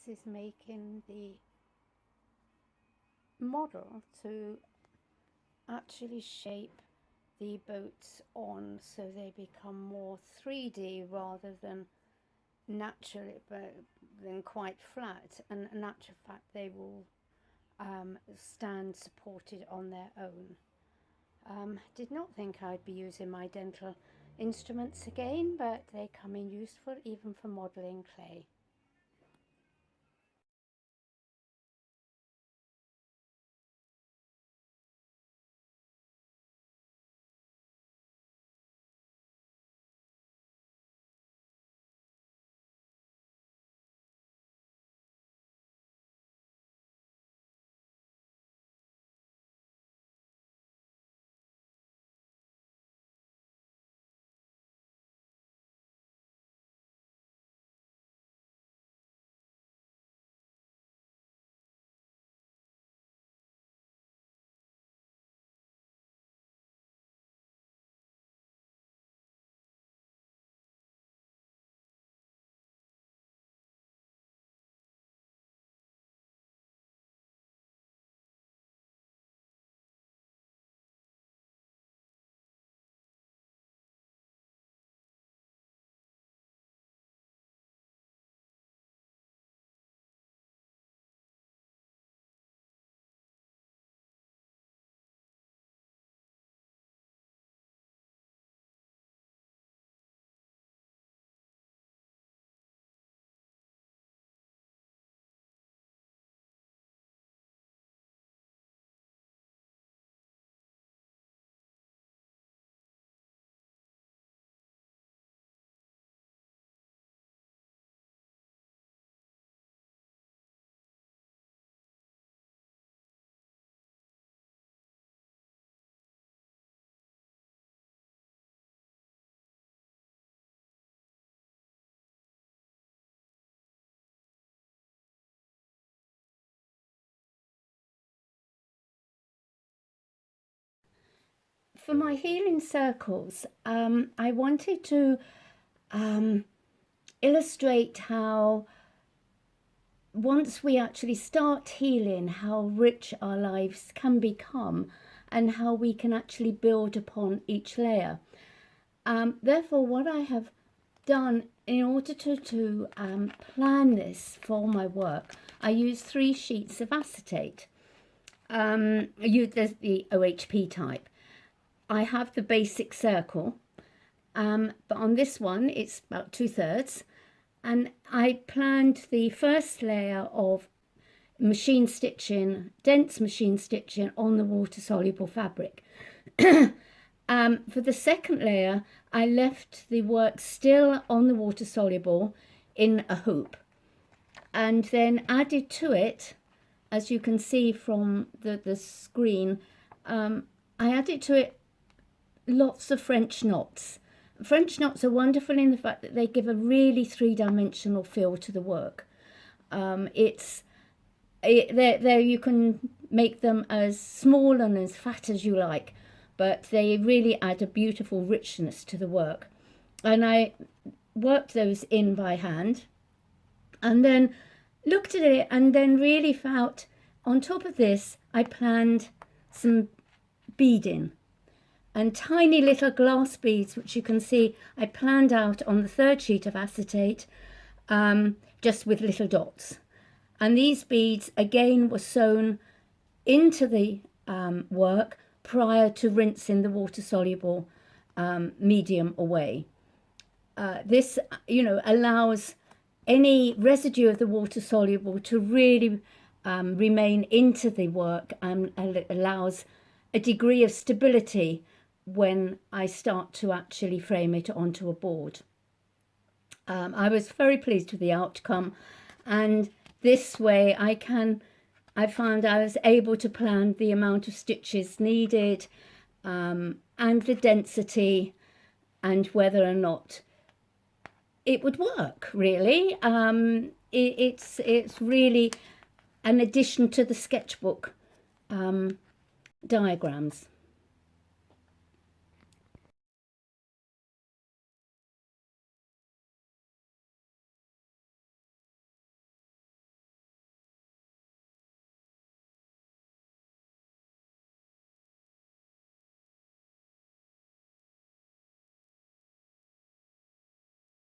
is making the model to actually shape the boats on so they become more 3D rather than naturally, than quite flat. And in actual fact, they will stand supported on their own. Did not think I'd be using my dental instruments again, but they come in useful even for modelling clay. For my healing circles, I wanted to illustrate how once we actually start healing, how rich our lives can become and how we can actually build upon each layer. Therefore, what I have done in order to plan this for my work, I use 3 sheets of acetate. I use the OHP type. I have the basic circle, but on this one it's about 2/3, and I planned the first layer of machine stitching, dense machine stitching on the water soluble fabric. For the second layer, I left the work still on the water soluble in a hoop, and then added to it, as you can see from the screen, I added to it lots of French knots. French knots are wonderful in the fact that they give a really 3-dimensional feel to the work. There you can make them as small and as fat as you like, but they really add a beautiful richness to the work. And I worked those in by hand and then looked at it and then really felt on top of this I planned some beading and tiny little glass beads, which you can see I planned out on the 3rd sheet of acetate, just with little dots. And these beads again were sewn into the work prior to rinsing the water soluble medium away. This, allows any residue of the water soluble to really remain into the work, and allows a degree of stability when I start to actually frame it onto a board. I was very pleased with the outcome, and this way I found I was able to plan the amount of stitches needed, and the density, and whether or not it would work, really. It's really an addition to the sketchbook diagrams.